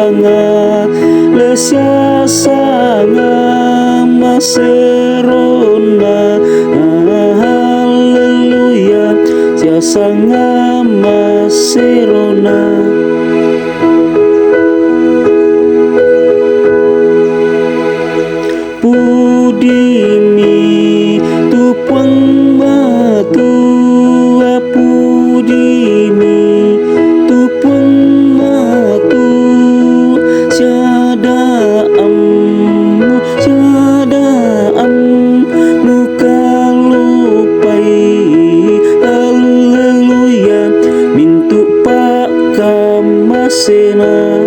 sanga lesya sanga maserona. Haleluya sia sanga maserona. Pudimi tupang matua, pudimi tupang matu, syada am muka lupai. Haleluya mintu pak kamasena.